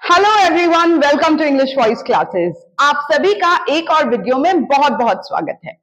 Hello everyone, welcome to English voice classes. आप सभी का एक और वीडियो में बहुत बहुत स्वागत है।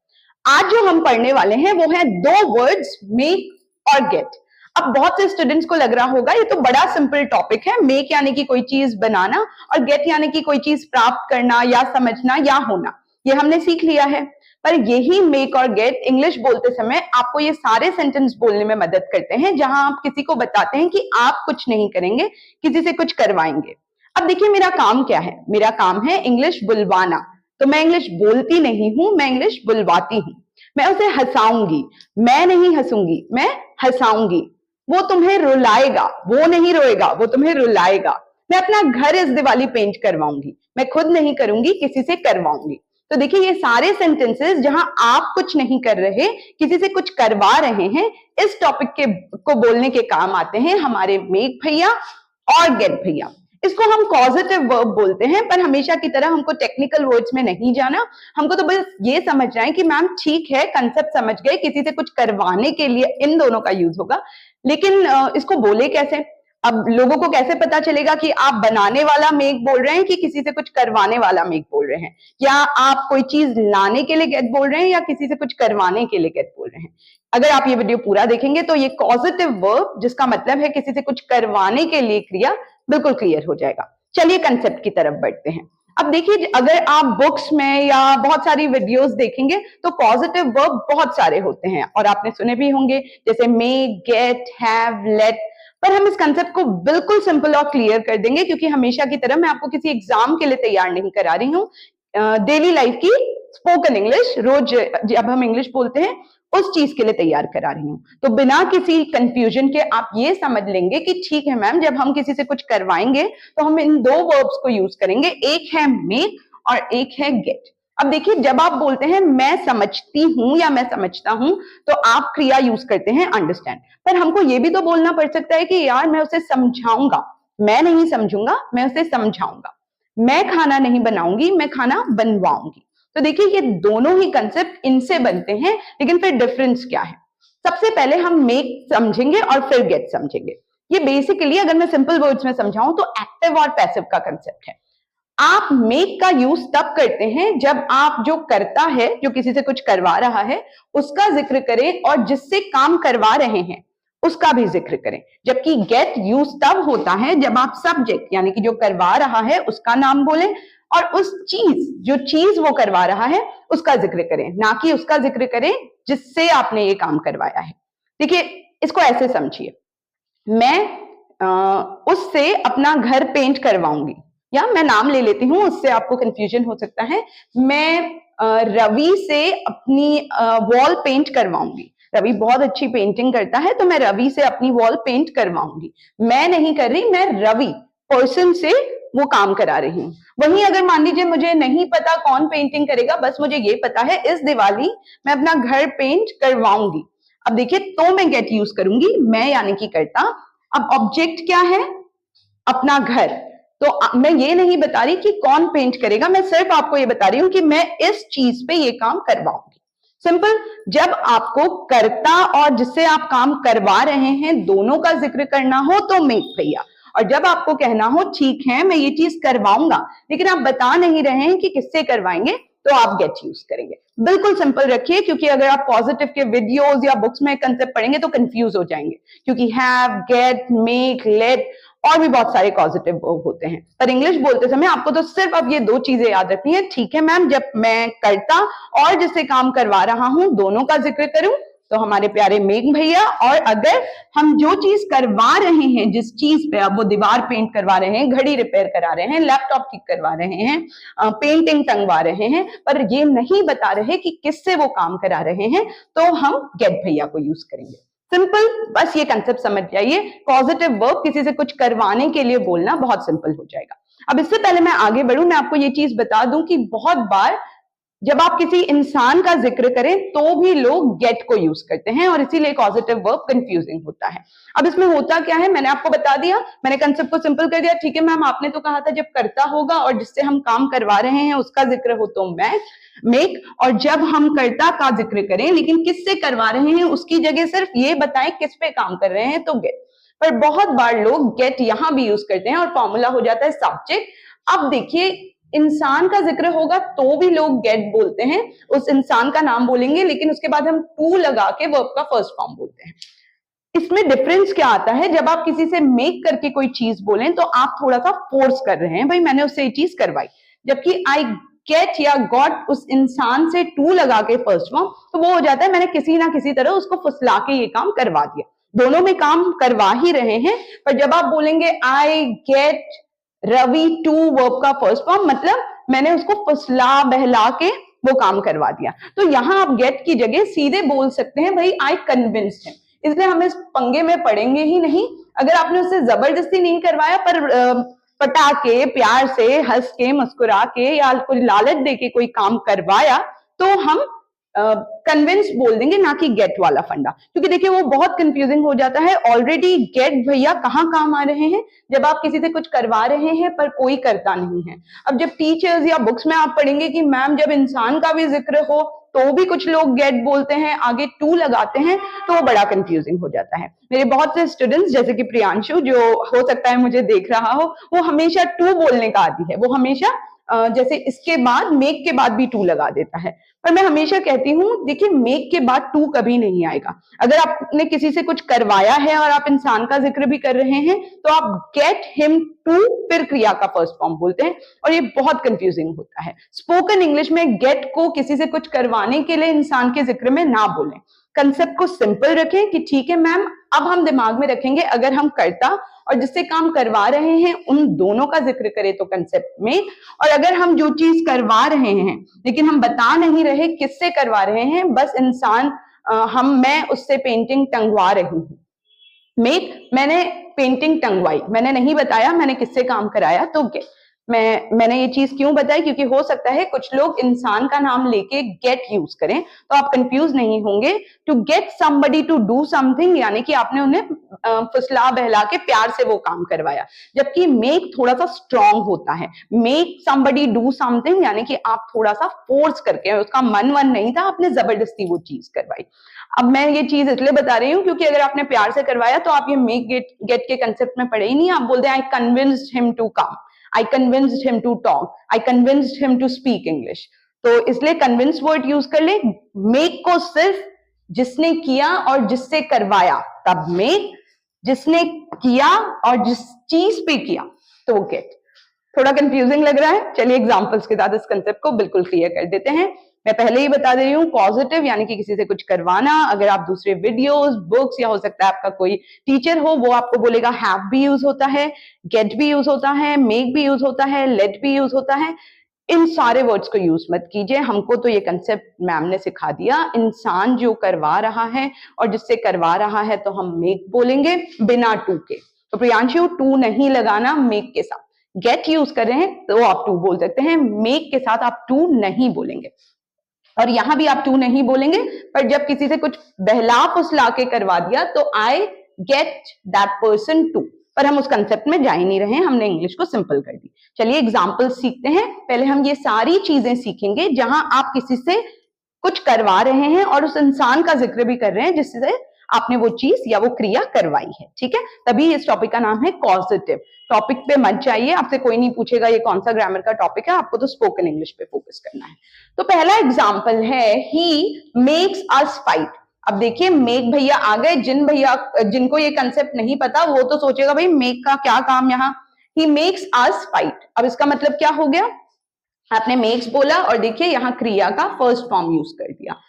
आज जो हम पढ़ने वाले हैं वो है दो वर्ड्स, मेक और गेट। अब बहुत से स्टूडेंट्स को लग रहा होगा ये तो बड़ा सिंपल टॉपिक है, मेक यानी कि कोई चीज बनाना और गेट यानी कि कोई चीज प्राप्त करना या समझना या होना, ये हमने सीख लिया है। पर यही मेक और गेट इंग्लिश बोलते समय आपको ये सारे सेंटेंस बोलने में मदद करते हैं, जहां आप किसी को बताते हैं कि आप कुछ नहीं करेंगे, किसी से कुछ करवाएंगे। अब देखिए मेरा काम क्या है, मेरा काम है इंग्लिश बुलवाना। तो मैं इंग्लिश बोलती नहीं हूं, मैं इंग्लिश बुलवाती हूं। मैं उसे हंसाऊंगी, मैं नहीं हंसूंगी, मैं हंसाऊंगी। वो तुम्हें रुलाएगा, वो नहीं रोएगा, वो तुम्हें रुलाएगा। मैं अपना घर इस दिवाली पेंट करवाऊंगी, मैं खुद नहीं करूंगी, किसी से करवाऊंगी। तो देखिए ये सारे सेंटेंसेस जहां आप कुछ नहीं कर रहे, किसी से कुछ करवा रहे हैं, इस टॉपिक के को बोलने के काम आते हैं हमारे मेक भैया और गेट भैया। इसको हम पॉजिटिव वर्ब बोलते हैं, पर हमेशा की तरह हमको टेक्निकल वर्ड्स में नहीं जाना। हमको तो बस ये समझना है कि मैम ठीक है, कंसेप्ट समझ गए, किसी से कुछ करवाने के लिए इन दोनों का यूज होगा, लेकिन इसको बोले कैसे। अब लोगों को कैसे पता चलेगा कि आप बनाने वाला मेक बोल रहे हैं कि किसी से कुछ करवाने वाला मेक बोल रहे हैं, या आप कोई चीज लाने के लिए गेट बोल रहे हैं या किसी से कुछ करवाने के लिए गेट बोल रहे हैं। अगर आप ये वीडियो पूरा देखेंगे तो ये पॉजिटिव वर्ब जिसका मतलब है किसी से कुछ करवाने के लिए क्रिया, बिल्कुल क्लियर हो जाएगा। चलिए कंसेप्ट की तरफ बढ़ते हैं। अब देखिए अगर आप बुक्स में या बहुत सारी वीडियोस देखेंगे तो पॉजिटिव वर्ब बहुत सारे होते हैं और आपने सुने भी होंगे, जैसे मेक, गेट, हैव, लेट। पर हम इस कंसेप्ट को बिल्कुल सिंपल और क्लियर कर देंगे, क्योंकि हमेशा की तरह मैं आपको किसी एग्जाम के लिए तैयार नहीं करा रही हूँ। डेली लाइफ की स्पोकन इंग्लिश, रोज जब हम इंग्लिश बोलते हैं उस चीज के लिए तैयार करा रही हूँ। तो बिना किसी कंफ्यूजन के आप ये समझ लेंगे कि ठीक है मैम, जब हम किसी से कुछ करवाएंगे तो हम इन दो वर्ब्स को यूज करेंगे, एक है मेक और एक है गेट। अब देखिए जब आप बोलते हैं मैं समझती हूं या मैं समझता हूं, तो आप क्रिया यूज करते हैं अंडरस्टैंड। पर हमको ये भी तो बोलना पड़ सकता है कि यार मैं उसे समझाऊंगा, मैं नहीं समझूंगा, मैं उसे समझाऊंगा। मैं खाना नहीं बनाऊंगी, मैं खाना बनवाऊंगी। तो देखिए ये दोनों ही कंसेप्ट इनसे बनते हैं, लेकिन फिर डिफरेंस क्या है। सबसे पहले हम मेक समझेंगे और फिर गेट समझेंगे। ये बेसिकली अगर मैं सिंपल वर्ड्स में समझाऊं तो एक्टिव और पैसिव का कंसेप्ट है। आप मेक का यूज तब करते हैं जब आप जो करता है, जो किसी से कुछ करवा रहा है, उसका जिक्र करें और जिससे काम करवा रहे हैं उसका भी जिक्र करें। जबकि गेट यूज तब होता है जब आप सब्जेक्ट यानी कि जो करवा रहा है उसका नाम बोलें और उस चीज, जो चीज वो करवा रहा है उसका जिक्र करें, ना कि उसका जिक्र करें जिससे आपने ये काम करवाया है। देखिए इसको ऐसे समझिए, मैं उससे अपना घर पेंट करवाऊंगी, या मैं नाम ले लेती हूं, उससे आपको कंफ्यूजन हो सकता है। मैं रवि से अपनी वॉल पेंट करवाऊंगी। रवि बहुत अच्छी पेंटिंग करता है तो मैं रवि से अपनी वॉल पेंट करवाऊंगी। मैं नहीं कर रही, मैं रवि पर्सन से वो काम करा रही हूँ। वहीं अगर मान लीजिए मुझे नहीं पता कौन पेंटिंग करेगा, बस मुझे ये पता है इस दिवाली मैं अपना घर पेंट करवाऊंगी। अब देखिए तो मैं गेट यूज करूंगी, मैं यानी कि करता। अब ऑब्जेक्ट क्या है, अपना घर। तो मैं ये नहीं बता रही कि कौन पेंट करेगा, मैं सिर्फ आपको ये बता रही हूं कि मैं इस चीज पे ये काम करवाऊंगी। सिंपल। जब आपको कर्ता और जिससे आप काम करवा रहे हैं दोनों का जिक्र करना हो तो मेक भैया, और जब आपको कहना हो ठीक है मैं ये चीज करवाऊंगा, लेकिन आप बता नहीं रहे हैं कि किससे करवाएंगे, तो आप गेट यूज करेंगे। बिल्कुल सिंपल रखिए, क्योंकि अगर आप पॉजिटिव के वीडियोस या बुक्स में कंसेप्ट पढ़ेंगे तो कंफ्यूज हो जाएंगे, क्योंकि हैव, गेट, मेक, लेट और भी बहुत सारे पॉजिटिव वर्ब होते हैं। पर इंग्लिश बोलते समय आपको तो सिर्फ अब ये दो चीजें याद रखनी है। ठीक है मैम, जब मैं कर्ता और जिससे काम करवा रहा हूं दोनों का जिक्र करूं तो हमारे प्यारे मेघ भैया, और अगर हम जो चीज करवा रहे हैं, जिस चीज पे, अब वो दीवार पेंट करवा रहे हैं, घड़ी रिपेयर करा रहे हैं, लैपटॉप ठीक करवा रहे हैं, पेंटिंग टंगवा रहे हैं, पर ये नहीं बता रहे कि किससे वो काम करा रहे हैं, तो हम गेट भैया को यूज करेंगे। सिंपल, बस ये कंसेप्ट समझ जाइए। पॉजिटिव वर्ब किसी से कुछ करवाने के लिए बोलना बहुत सिंपल हो जाएगा। अब इससे पहले मैं आगे बढ़ूं, मैं आपको ये चीज बता दूं कि बहुत बार जब आप किसी इंसान का जिक्र करें तो भी लोग गेट को यूज करते हैं, और इसीलिए पॉजिटिव वर्ब कंफ्यूजिंग होता है। अब इसमें होता क्या है, मैंने आपको बता दिया, मैंने कंसेप्ट को सिंपल कर दिया। ठीक है मैम, आपने तो कहा था जब कर्ता होगा और जिससे हम काम करवा रहे हैं उसका जिक्र हो तो मैं मेक, और जब हम कर्ता का जिक्र करें लेकिन किससे करवा रहे हैं उसकी जगह सिर्फ ये बताएं किस पे काम कर रहे हैं तो गेट। पर बहुत बार लोग गेट यहां भी यूज करते हैं और फॉर्मूला हो जाता है सब्जेक्ट। अब देखिए इंसान का जिक्र होगा तो भी लोग गेट बोलते हैं, उस इंसान का नाम बोलेंगे लेकिन उसके बाद हम टू लगा के वर्ब का फर्स्ट फॉर्म बोलते हैं। इसमें डिफरेंस क्या आता है, जब आप किसी से मेक करके कोई चीज बोलें तो आप थोड़ा सा फोर्स कर रहे हैं, भाई मैंने उससे ये चीज करवाई, जबकि आई गेट या गॉट उस इंसान से टू लगा के फर्स्ट फॉर्म, तो वो हो जाता है मैंने किसी ना किसी तरह उसको फुसला के ये काम करवा दिया। दोनों में काम करवा ही रहे हैं, पर जब आप बोलेंगे I get Ravi to verb का फर्स्ट फॉर्म, मतलब मैंने उसको फुसला बहला के वो काम करवा दिया। तो यहां आप गेट की जगह सीधे बोल सकते हैं भाई आई कन्विंस्ड हिम। इसलिए हम इस पंगे में पड़ेंगे ही नहीं। अगर आपने उससे जबरदस्ती नहीं करवाया पर पटा के प्यार से हंस के मुस्कुरा के या कोई लालच दे के कोई काम करवाया तो हम कन्विंस बोल देंगे, ना कि गेट वाला फंडा। क्योंकि देखिए वो बहुत कंफ्यूजिंग हो जाता है। ऑलरेडी गेट भैया कहाँ काम आ रहे हैं, जब आप किसी से कुछ करवा रहे हैं पर कोई करता नहीं है। अब जब टीचर्स या बुक्स में आप पढ़ेंगे कि मैम जब इंसान का भी जिक्र हो तो भी कुछ लोग गेट बोलते हैं, आगे टू लगाते हैं, तो वो बड़ा कंफ्यूजिंग हो जाता है। मेरे बहुत से स्टूडेंट्स जैसे कि प्रियांशु, जो हो सकता है मुझे देख रहा हो, वो हमेशा टू बोलने का आदी है। वो हमेशा जैसे इसके बाद मेक के बाद भी टू लगा देता है, पर मैं हमेशा कहती हूँ देखिए मेक के बाद टू कभी नहीं आएगा। अगर आपने किसी से कुछ करवाया है और आप इंसान का जिक्र भी कर रहे हैं तो आप गेट हिम टू फिर क्रिया का फर्स्ट फॉर्म बोलते हैं, और ये बहुत कंफ्यूजिंग होता है। स्पोकन इंग्लिश में गेट को किसी से कुछ करवाने के लिए इंसान के जिक्र में ना बोलें। कंसेप्ट को सिंपल रखें कि ठीक है मैम, अब हम दिमाग में रखेंगे अगर हम कर्ता और जिससे काम करवा रहे हैं उन दोनों का जिक्र करें तो कंसेप्ट में, और अगर हम जो चीज करवा रहे हैं लेकिन हम बता नहीं रहे किससे करवा रहे हैं, बस इंसान मैं उससे पेंटिंग टंगवा रही हूँ, मैंने पेंटिंग टंगवाई, मैंने नहीं बताया मैंने किससे काम कराया, तो मैंने ये चीज क्यों बताई, क्योंकि हो सकता है कुछ लोग इंसान का नाम लेके गेट यूज करें, तो आप कंफ्यूज नहीं होंगे। To get somebody to do something यानी कि आपने उन्हें फुसला बहला के प्यार से वो काम करवाया, जबकि मेक थोड़ा सा स्ट्रॉन्ग होता है। मेक समबडी डू समथिंग यानी कि आप थोड़ा सा फोर्स करके, उसका मन नहीं था, आपने जबरदस्ती वो चीज करवाई। अब मैं ये चीज इसलिए बता रही हूँ क्योंकि अगर आपने प्यार से करवाया तो आप ये मेक गेट के कंसेप्ट में पढ़े ही नहीं, आप बोलते हैं I convinced him to come, I convinced him to talk, I convinced him to speak English. तो इसलिए कन्विंस वर्ड यूज कर ले। मेक को सिर्फ जिसने किया और जिससे करवाया तब मेक, जिसने किया और जिस चीज पे किया तो गेट। थोड़ा कंफ्यूजिंग लग रहा है, चलिए एग्जांपल्स के साथ इस कंसेप्ट को बिल्कुल क्लियर कर देते हैं। मैं पहले ही बता दे रही हूँ, पॉजिटिव यानी कि किसी से कुछ करवाना। अगर आप दूसरे वीडियोस, बुक्स या हो सकता है आपका कोई टीचर हो, वो आपको बोलेगा हैव भी यूज होता है, गेट भी यूज होता है, मेक भी यूज होता है, लेट भी यूज होता है। इन सारे वर्ड्स को यूज मत कीजिए। हमको तो ये कंसेप्ट मैम ने सिखा दिया, इंसान जो करवा रहा है और जिससे करवा रहा है तो हम मेक बोलेंगे बिना टू के। तो प्रियांशु टू नहीं लगाना मेक के साथ। गेट यूज कर रहे हैं तो आप टू बोल सकते हैं, मेक के साथ आप टू नहीं बोलेंगे। और यहां भी आप टू नहीं बोलेंगे, पर जब किसी से कुछ बहला फुसला के करवा दिया तो I get that person to, पर हम उस कंसेप्ट में जा ही नहीं रहे हैं, हमने इंग्लिश को सिंपल कर दी। चलिए एग्जाम्पल सीखते हैं। पहले हम ये सारी चीजें सीखेंगे जहां आप किसी से कुछ करवा रहे हैं और उस इंसान का जिक्र भी कर रहे हैं जिससे आपने वो चीज या वो क्रिया करवाई है, ठीक है। तभी इस टॉपिक का नाम है कॉजेटिव। टॉपिक पे मत जाइए, आपसे कोई नहीं पूछेगा ये कौन सा ग्रामर का टॉपिक है, आपको तो स्पोकन इंग्लिश पे फोकस करना है। तो पहला एग्जाम्पल है ही मेक्स अस फाइट। अब देखिए मेक भैया आ गए, जिनको ये कंसेप्ट नहीं पता वो तो सोचेगा भाई मेक का क्या काम यहाँ। ही मेक्स अस फाइट, अब इसका मतलब क्या हो गया, आपने मेक्स बोला और देखिए यहाँ क्रिया का फर्स्ट फॉर्म यूज कर दिया।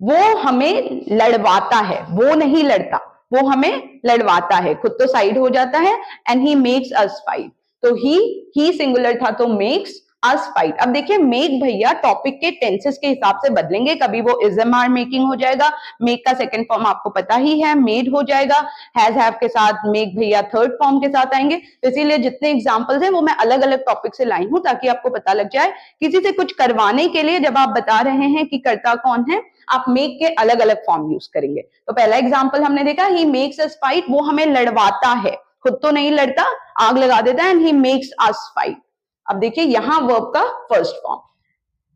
वो हमें लड़वाता है, वो नहीं लड़ता, वो हमें लड़वाता है, खुद तो साइड हो जाता है। And he makes us fight, तो ही सिंगुलर था तो मेक्स अस फाइट। अब देखिए मेक भैया टॉपिक के टेंसेस के हिसाब से बदलेंगे, कभी वो इज एम आर मेकिंग हो जाएगा, मेक का सेकंड फॉर्म आपको पता ही है मेड हो जाएगा, हैज हैव के साथ मेक भैया थर्ड फॉर्म के साथ आएंगे। तो इसीलिए जितने एग्जांपल्स हैं वो मैं अलग अलग टॉपिक से लाई हूं ताकि आपको पता लग जाए। किसी से कुछ करवाने के लिए जब आप बता रहे हैं कि कर्ता कौन है, आप मेक के अलग अलग फॉर्म यूज करेंगे। तो पहला एग्जाम्पल हमने देखा, ही मेक्स अस फाइट, वो हमें लड़वाता है, खुद तो नहीं लड़ता, आग लगा देता है। And he makes us fight. अब देखिए यहां वर्ब का फर्स्ट फॉर्म,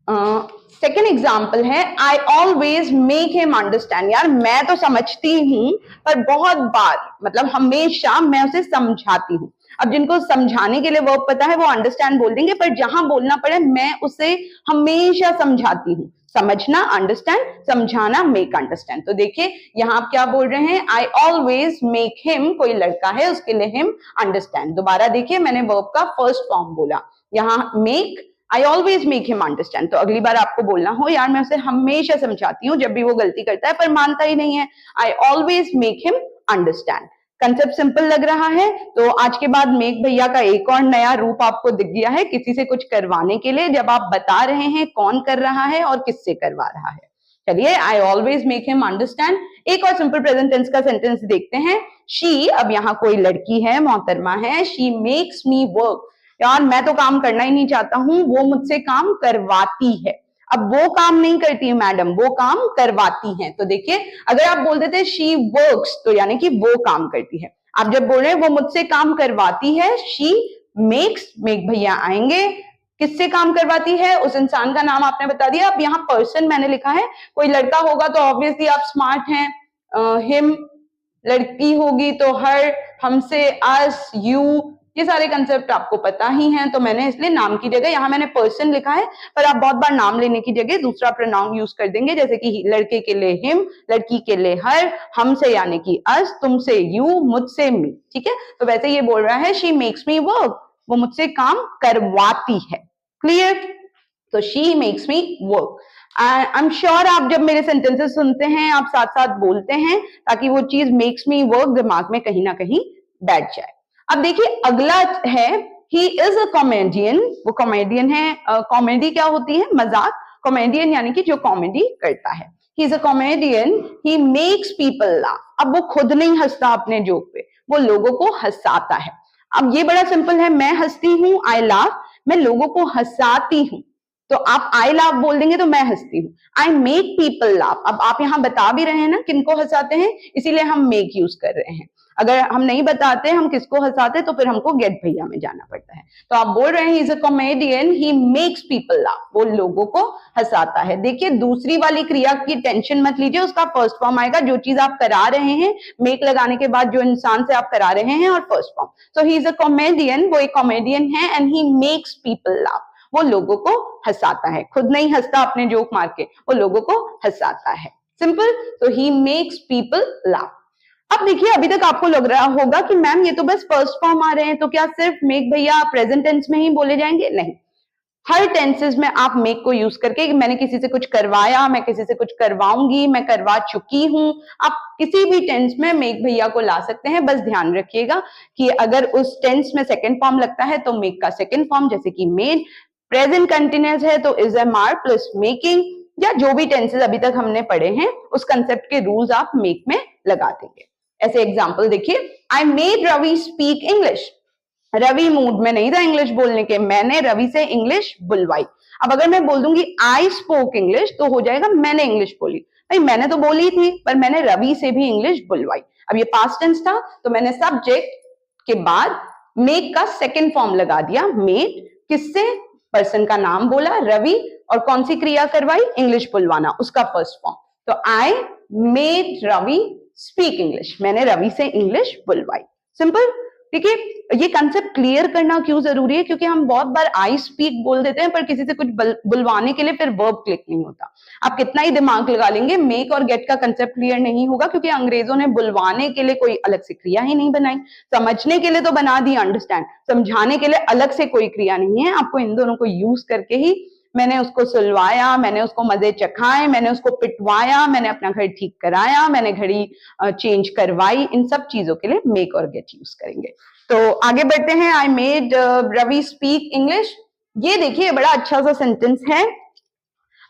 सेकेंड एग्जाम्पल है I always make him understand. यार मैं तो समझती हूँ पर बहुत बार, मतलब हमेशा मैं उसे समझाती हूँ। अब जिनको समझाने के लिए वर्ब पता है वो अंडरस्टैंड बोल देंगे, पर जहां बोलना पड़े मैं उसे हमेशा समझाती हूँ। समझना अंडरस्टैंड, समझाना मेक अंडरस्टैंड। तो देखिए यहाँ आप क्या बोल रहे हैं, आई ऑलवेज मेक हिम, कोई लड़का है उसके लिए हिम अंडरस्टैंड। दोबारा देखिए मैंने वर्ब का फर्स्ट फॉर्म बोला, यहाँ make, I always make him understand. तो अगली बार आपको बोलना हो यार मैं उसे हमेशा समझाती हूँ जब भी वो गलती करता है पर मानता ही नहीं है, I always make him understand. Concept simple लग रहा है। तो आज के बाद मेक भैया का एक और नया रूप आपको दिख गया है, किसी से कुछ करवाने के लिए जब आप बता रहे हैं कौन कर रहा है और किससे करवा रहा है। चलिए, I always make him understand. एक और सिंपल प्रेजेंट टेंस का सेंटेंस देखते हैं। शी, अब यहाँ कोई लड़की है, मोहतरमा है, शी मेक्स मी वर्क। यार मैं तो काम करना ही नहीं चाहता हूँ, वो मुझसे काम करवाती है। अब वो काम नहीं करती है मैडम, वो काम करवाती हैं। तो देखिए अगर आप बोल देते शी वर्क्स तो यानी कि वो काम करती है। आप जब बोल रहे हैं वो मुझसे काम करवाती है, शी मेक्स, मेक भैया आएंगे, किससे काम करवाती है, उस इंसान का नाम आपने बता दिया। अब यहाँ पर्सन मैंने लिखा है, कोई लड़का होगा तो ऑब्वियसली आप स्मार्ट हैं, हिम, लड़की होगी तो हर, हमसे अस, यू, ये सारे कंसेप्ट आपको पता ही हैं, तो मैंने इसलिए नाम की जगह यहाँ मैंने पर्सन लिखा है, पर आप बहुत बार नाम लेने की जगह दूसरा प्रोनाउन यूज कर देंगे, जैसे कि लड़के के लिए हिम, लड़की के लिए हर, हमसे यानी कि अस, तुमसे यू, मुझसे मी। ठीक है, तो वैसे ये बोल रहा है शी मेक्स मी वर्क, वो मुझसे काम करवाती है। क्लियर? तो she makes me work. I am sure आप जब मेरे सेंटेंसेस सुनते हैं आप साथ साथ बोलते हैं ताकि वो चीज मेक्स मी वर्क दिमाग में कहीं ना कहीं बैठ जाए। अब देखिए अगला है ही इज अ कॉमेडियन, वो कॉमेडियन है। कॉमेडी क्या होती है? मजाक। कॉमेडियन यानी कि जो कॉमेडी करता है। He is a comedian, he makes people laugh. अब वो खुद नहीं हंसता अपने जोक पे, वो लोगों को हंसाता है। अब ये बड़ा सिंपल है, मैं हंसती हूँ, आई लाफ, मैं लोगों को हंसाती हूँ। तो आप आई लाफ बोल देंगे तो मैं हंसती हूँ। आई मेक पीपल लाफ, अब आप यहाँ बता भी रहे हैं ना किनको हंसाते हैं, इसीलिए हम मेक यूज कर रहे हैं। अगर हम नहीं बताते हम किसको हंसाते तो फिर हमको गेट भैया में जाना पड़ता है। तो आप बोल रहे हैं he is a comedian, he makes people laugh, वो लोगों को हंसाता है। देखिए दूसरी वाली क्रिया की टेंशन मत लीजिए, उसका फर्स्ट फॉर्म आएगा, जो चीज आप करा रहे हैं मेक लगाने के बाद जो इंसान से आप करा रहे हैं, और first form. So he is a comedian, वो एक कॉमेडियन है, and he makes people laugh, वो लोगों को हंसाता है। खुद नहीं हंसता अपने जोक मार के, वो लोगों को हंसाता है। सिंपल। तो ही मेक्स पीपल लाफ। अब देखिए अभी तक आपको लग रहा होगा कि मैम ये तो बस फर्स्ट फॉर्म आ रहे हैं, तो क्या सिर्फ मेक भैया प्रेजेंट टेंस में ही बोले जाएंगे? नहीं, हर टेंसेस में आप मेक को यूज करके, मैंने किसी से कुछ करवाया, मैं किसी से कुछ करवाऊंगी, मैं करवा चुकी हूं, आप किसी भी टेंस में मेक भैया को ला सकते हैं। बस ध्यान रखिएगा कि अगर उस टेंस में सेकेंड फॉर्म लगता है तो मेक का सेकेंड फॉर्म, जैसे कि मेड। प्रेजेंट कंटिन्यूअस है तो is am are plus making, या जो भी टेंसेस अभी तक हमने पढ़े हैं उस कंसेप्ट के रूल्स आप मेक में लगा देंगे। ऐसे एग्जाम्पल देखिए, I made Ravi speak English. Ravi mood में नहीं था इंग्लिश बोलने के, मैंने रवि से इंग्लिश बुलवाई। अब अगर मैं बोल दूंगी आई स्पोक इंग्लिश तो हो जाएगा मैंने इंग्लिश बोली। भाई मैंने तो बोली थी पर मैंने रवि से भी इंग्लिश बुलवाई। अब ये पास्ट टेंस था तो मैंने सब्जेक्ट के बाद मेक का सेकेंड फॉर्म लगा दिया, मेड। किससे? पर्सन का नाम बोला रवि, और कौन सी क्रिया करवाई? इंग्लिश बुलवाना, उसका फर्स्ट फॉर्म। तो I made Ravi speak English, मैंने रवि से इंग्लिश बुलवाई। सिंपल। ठीक है, ये कंसेप्ट क्लियर करना क्यों जरूरी है? क्योंकि हम बहुत बार आई स्पीक बोल देते हैं पर किसी से कुछ बुलवाने के लिए फिर वर्ब क्लिक नहीं होता। आप कितना ही दिमाग लगा लेंगे, मेक और गेट का कंसेप्ट क्लियर नहीं होगा, क्योंकि अंग्रेजों ने बुलवाने के लिए कोई अलग से क्रिया ही नहीं बनाई। समझने के लिए तो बना दी अंडरस्टैंड, समझाने के लिए अलग से कोई क्रिया नहीं है। आपको इन दोनों को यूज करके ही, मैंने उसको सुलवाया, मैंने उसको मजे चखाए, मैंने उसको पिटवाया, मैंने अपना घर ठीक कराया, मैंने घड़ी चेंज करवाई, इन सब चीजों के लिए मेक और गेट यूज करेंगे। तो आगे बढ़ते हैं। I made Ravi speak English. ये देखिए बड़ा अच्छा सा सेंटेंस है।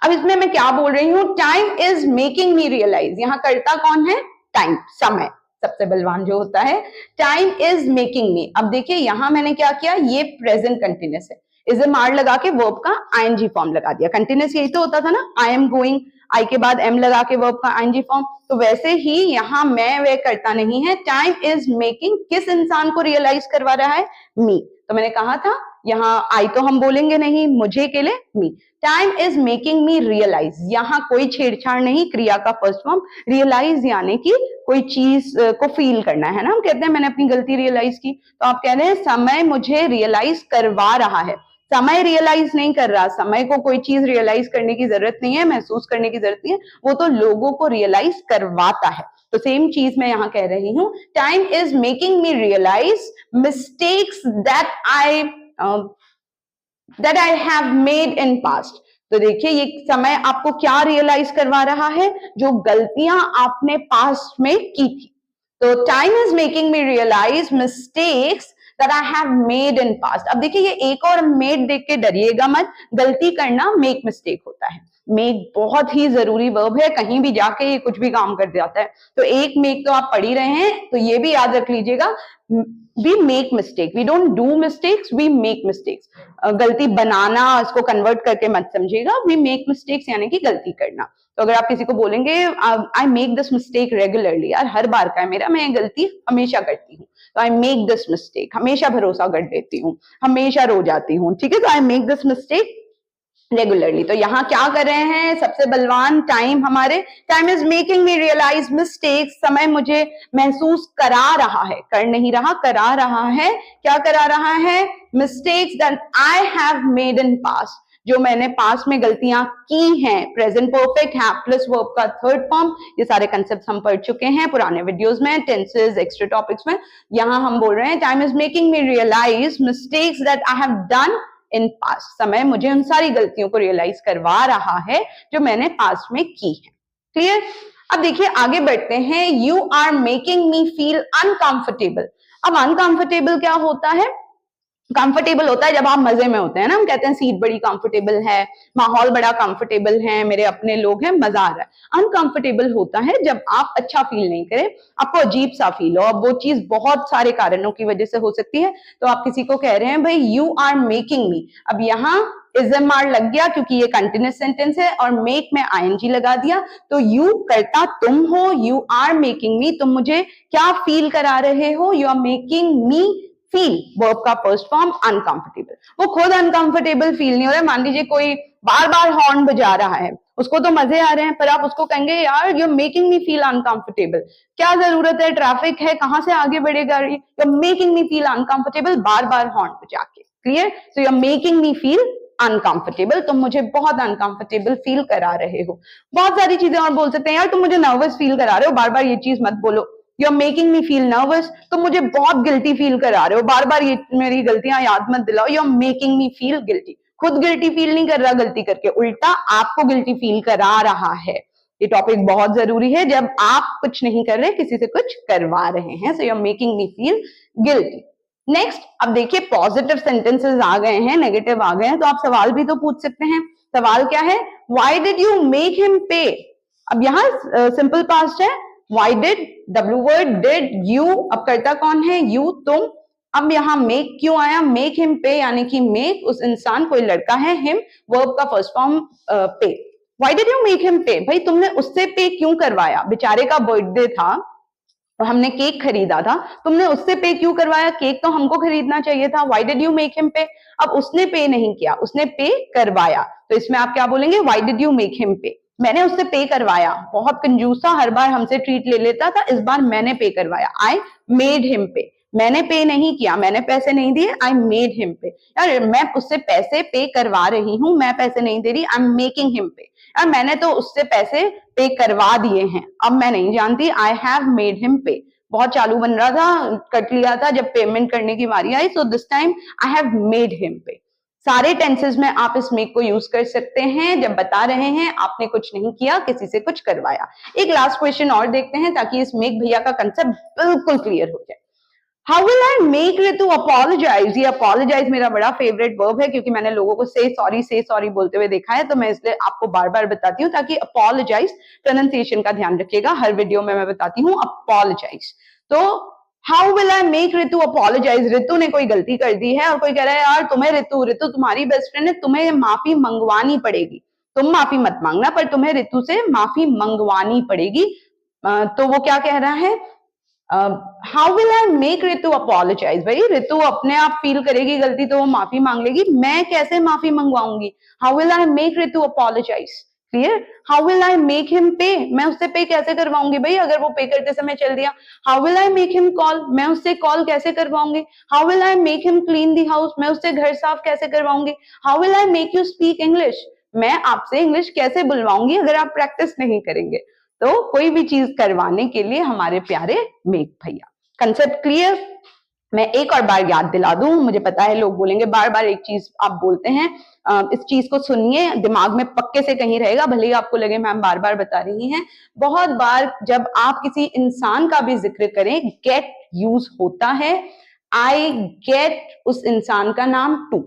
अब इसमें मैं क्या बोल रही हूँ? Time is making me realise. यहाँ करता कौन है? टाइम, समय, सबसे बलवान जो होता है। टाइम इज मेकिंग मी। अब देखिए यहां मैंने क्या किया, ये प्रेजेंट कंटिन्यूअस है, इज ए मार लगा के वर्ब का आईएनजी फॉर्म लगा दिया। कंटिन्यूअस यही तो होता था ना, आई एम गोइंग, आई के बाद एम लगा के वर्ब का आईएनजी फॉर्म। तो वैसे ही यहाँ मैं वे करता नहीं है, टाइम इज मेकिंग किस इंसान को रियलाइज करवा रहा है? मी। तो मैंने कहा था यहाँ आई तो हम बोलेंगे नहीं, मुझे के लिए me. Time is making me realise, यहाँ कोई छेड़छाड़ नहीं, क्रिया का फर्स्ट फॉर्म। रियलाइज यानी कि कोई चीज को फील करना है ना, हम कहते हैं मैंने अपनी गलती रियलाइज की, तो आप कह रहे हैं समय मुझे रियलाइज करवा रहा है। समय रियलाइज नहीं कर रहा, समय को कोई चीज रियलाइज करने की जरूरत नहीं है, महसूस करने की जरूरत नहीं है, वो तो लोगों को रियलाइज करवाता है। तो सेम चीज मैं यहाँ कह रही हूँ, time is making me realise mistakes that I have made in past। तो देखिए ये समय आपको क्या रियलाइज करवा रहा है, जो गलतियां आपने पास्ट में की थी। तो time is making me realise mistakes that I have made in past। अब देखिए ये एक और मेड देख के डरिएगा मत, गलती करना मेक मिस्टेक होता है। मेक बहुत ही जरूरी वर्ब है, कहीं भी जाके ये कुछ भी काम कर जाता है। तो एक मेक तो आप पढ़ ही रहे हैं, तो ये भी याद रख लीजिएगा, we make mistake, we don't do mistakes, we make mistakes। गलती बनाना इसको कन्वर्ट करके मत समझिएगा, we make mistakes यानी कि गलती करना। तो अगर आप किसी को बोलेंगे I make this mistake regularly, यार हर बार का है मेरा, मैं ये गलती हमेशा करती हूँ, तो I make this mistake, हमेशा भरोसा कर देती हूँ, हमेशा रो जाती हूँ, ठीक है, तो I make this mistake regularly. तो यहाँ क्या कर रहे हैं सबसे बलवान, टाइम हमारे, time is making me realise mistakes, समय मुझे महसूस करा रहा है, कर नहीं रहा, करा रहा है। क्या करा रहा है? Mistakes that I have made in past, जो मैंने पास्ट में गलतियां की हैं। Present perfect, have plus verb का थर्ड फॉर्म, ये सारे कंसेप्ट हम पढ़ चुके हैं पुराने वीडियोस में, टेंसेस, एक्स्ट्रा टॉपिक्स में। यहाँ हम बोल रहे हैं time is making me realise mistakes that I have done in past, समय मुझे उन सारी गलतियों को रियलाइज करवा रहा है जो मैंने पास्ट में की है। क्लियर? अब देखिए आगे बढ़ते हैं, you are making me feel uncomfortable. अब अनकंफर्टेबल क्या होता है? कंफर्टेबल होता है जब आप मजे में होते हैं ना, हम कहते हैं सीट बड़ी कंफर्टेबल है, माहौल बड़ा कंफर्टेबल है, मेरे अपने लोग हैं, मजा आ रहा है। अनकंफर्टेबल होता है जब आप अच्छा फील नहीं करें, आपको अजीब सा फील हो। अब वो चीज बहुत सारे कारणों की वजह से हो सकती है। तो आप किसी को कह रहे हैं भाई यू आर मेकिंग मी, अब यहाँ इजम आर लग गया क्योंकि ये कंटिन्यूस सेंटेंस है, और मेक में आईएनजी लगा दिया, तो यू करता तुम हो, यू आर मेकिंग मी, तुम मुझे क्या फील करा रहे हो, you are making me feel, verb का फर्स्ट फॉर्म अनकंफर्टेबल। वो खुद अनकंफर्टेबल फील नहीं हो रहा है। मान लीजिए कोई बार बार हॉर्न बजा रहा है, उसको तो मजे आ रहे हैं, पर आप उसको कहेंगे यार you are making me feel uncomfortable, क्या जरूरत है, ट्रैफिक है, कहां से आगे बढ़ेगा, you are making me feel uncomfortable, बार बार हॉर्न बजा के। Clear? So you are making me feel uncomfortable, तुम मुझे बहुत अनकंफर्टेबल फील करा रहे हो। बहुत सारी चीजें और बोल सकते हैं, यार तुम मुझे नर्वस फील करा रहे हो, बार बार ये चीज मत बोलो, you are making me feel nervous, तुम मुझे बहुत गिल्टी फील करा रहे हो, बार बार ये मेरी गलतियां याद मत दिलाओ, you are making me feel guilty. खुद गिल्टी फील नहीं कर रहा गलती करके, उल्टा आपको गिल्टी फील करा रहा है। ये टॉपिक बहुत जरूरी है, जब आप कुछ नहीं कर रहे, किसी से कुछ करवा रहे हैं। So you are making me feel guilty. Next, अब देखिए पॉजिटिव सेंटेंसेस आ गए हैं, नेगेटिव आ गए हैं, तो आप सवाल भी तो पूछ सकते हैं। सवाल क्या है? Why did you make him पे? अब यहाँ सिंपल पास्ट है, why did, W word, did, you, अब करता कौन है? यू, तुम। अब यहाँ मेक क्यों आया? मेक हिम पे यानी कि मेक उस इंसान, कोई लड़का है, हिम वर्ब का फर्स्ट फॉर्म पे। Why did you make him पे? भाई तुमने उससे पे क्यों करवाया? बेचारे का बर्थडे था और हमने केक खरीदा था, तुमने उससे पे क्यों करवाया? केक तो हमको खरीदना चाहिए था। Why did you make him पे? अब उसने पे नहीं किया, उसने पे करवाया, तो इसमें आप क्या बोलेंगे? Why did you make him पे? मैंने उससे पे करवाया, बहुत कंजूस था, हर बार हमसे ट्रीट ले लेता था, इस बार मैंने पे करवाया, आई मेड हिम पे। मैंने पे नहीं किया, मैंने पैसे नहीं दिए, आई मेड हिम पे। यार मैं उससे पैसे पे करवा रही हूँ, मैं पैसे नहीं दे रही, I am making him pay. यार मैंने तो उससे पैसे पे करवा दिए हैं, अब मैं नहीं जानती, आई हैव मेड हिम पे। बहुत चालू बन रहा था, कट लिया था जब पेमेंट करने की बारी आई, so this time I have made him pay. सारे टेंसेस में आप इस मेक को यूज कर सकते हैं जब बता रहे हैं आपने कुछ नहीं किया, किसी से कुछ करवाया। एक लास्ट क्वेश्चन और देखते हैं ताकि इस मेक भैया का कंसेप्ट बिल्कुल क्लियर हो जाए। How will I make Ritu apologise? ये अपॉलोजाइज मेरा बड़ा फेवरेट वर्ब है, क्योंकि मैंने लोगों को से सॉरी बोलते हुए देखा है, तो मैं इसलिए आपको बार बार बताती हूँ ताकि अपॉलोजाइज, प्रोनाउंसिएशन का ध्यान रखिएगा, हर वीडियो में मैं बताती हूँ अपॉलोजाइज। तो how will I make Ritu apologise? Ritu ने कोई गलती कर दी है और कोई कह रहा है यार तुम्हें रितु तुम्हारी बेस्ट फ्रेंड है, तुम्हें माफी मंगवानी पड़ेगी। तुम माफी मत मांगना, पर तुम्हें रितु से माफी मंगवानी पड़ेगी। तो वो क्या कह रहा है? How will I make Ritu apologise? भाई रितु अपने आप फील करेगी गलती तो वो माफी मांग लेगी, मैं कैसे माफी मंगवाऊंगी? How will I make Ritu apologise? Clear? How will I make him pay? मैं उससे पे कैसे करवाऊंगी भाई अगर वो पे करते समय चल दिया? How will I make him call? मैं उससे कॉल कैसे करवाऊंगी? How will I make him clean the house? मैं उससे घर साफ कैसे करवाऊंगी? How will I make you speak English? मैं आपसे इंग्लिश कैसे बुलवाऊंगी अगर आप प्रैक्टिस नहीं करेंगे? तो कोई भी चीज करवाने के लिए हमारे प्यारे मेक भैया। Concept clear? मैं एक और बार याद दिला दूं, मुझे पता है लोग बोलेंगे बार बार एक चीज आप बोलते हैं, इस चीज को सुनिए, दिमाग में पक्के से कहीं रहेगा, भले ही आपको लगे मैम बार बार बता रही हैं। बहुत बार जब आप किसी इंसान का भी जिक्र करें, गेट यूज होता है। आई गेट उस इंसान का नाम टू,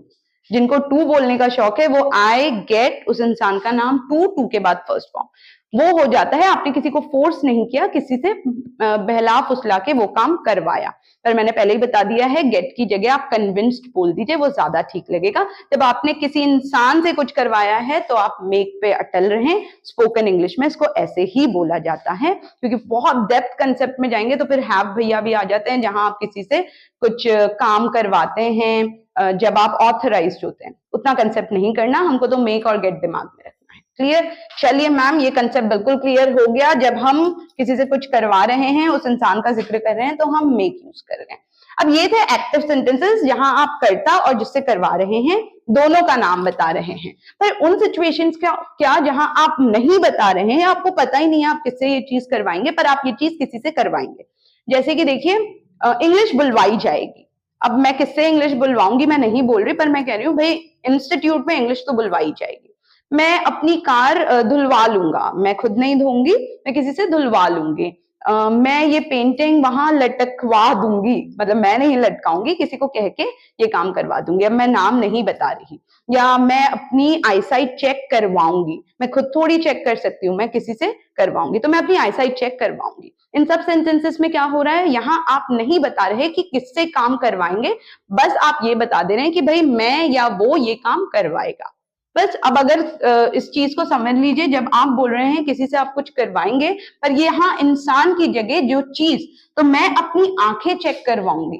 जिनको टू बोलने का शौक है वो आई गेट उस इंसान का नाम टू के बाद फर्स्ट फॉर्म वो हो जाता है। आपने किसी को फोर्स नहीं किया, किसी से बहला फुसला के वो काम करवाया। पर मैंने पहले ही बता दिया है, गेट की जगह आप कन्विंस्ड बोल दीजिए, वो ज्यादा ठीक लगेगा। जब आपने किसी इंसान से कुछ करवाया है तो आप मेक पे अटल रहें। स्पोकन इंग्लिश में इसको ऐसे ही बोला जाता है, क्योंकि बहुत डेप्थ कंसेप्ट में जाएंगे तो फिर हैव भैया भी आ जाते हैं, जहां आप किसी से कुछ काम करवाते हैं जब आप ऑथराइज्ड होते हैं। उतना कंसेप्ट नहीं करना, हमको तो मेक और गेट दिमाग में रखना है। क्लियर? चलिए मैम, ये कंसेप्ट बिल्कुल क्लियर हो गया। जब हम किसी से कुछ करवा रहे हैं, उस इंसान का जिक्र कर रहे हैं, तो हम मेक यूज कर रहे हैं। अब ये थे एक्टिव सेंटेंसेस, जहां आप कर्ता और जिससे करवा रहे हैं दोनों का नाम बता रहे हैं। पर उन सिचुएशंस क्या जहां आप नहीं बता रहे हैं, आपको पता ही नहीं है आप किससे ये चीज करवाएंगे, पर आप ये चीज किसी से करवाएंगे। जैसे कि देखिए, इंग्लिश बुलवाई जाएगी। अब मैं किससे इंग्लिश बुलवाऊंगी मैं नहीं बोल रही, पर मैं कह रही हूँ भाई इंस्टीट्यूट में इंग्लिश तो बुलवाई जाएगी। मैं अपनी कार धुलवा लूंगा, मैं खुद नहीं धोऊंगी, मैं किसी से धुलवा लूंगी। मैं ये पेंटिंग वहां लटकवा दूंगी, मतलब मैं नहीं लटकाऊंगी, किसी को कह के ये काम करवा दूंगी। अब मैं नाम नहीं बता रही। या मैं अपनी आईसाइट चेक करवाऊंगी, मैं खुद थोड़ी चेक कर सकती हूँ, मैं किसी से करवाऊंगी, तो मैं अपनी आईसाइट चेक करवाऊंगी। इन सब सेंटेंसेस में क्या हो रहा है, यहाँ आप नहीं बता रहे कि किससे काम करवाएंगे, बस आप ये बता दे रहे हैं कि भाई मैं या वो ये काम करवाएगा। बस अब अगर इस चीज को समझ लीजिए, जब आप बोल रहे हैं किसी से आप कुछ करवाएंगे, पर ये यहाँ इंसान की जगह जो चीज, तो मैं अपनी आंखें चेक करवाऊंगी।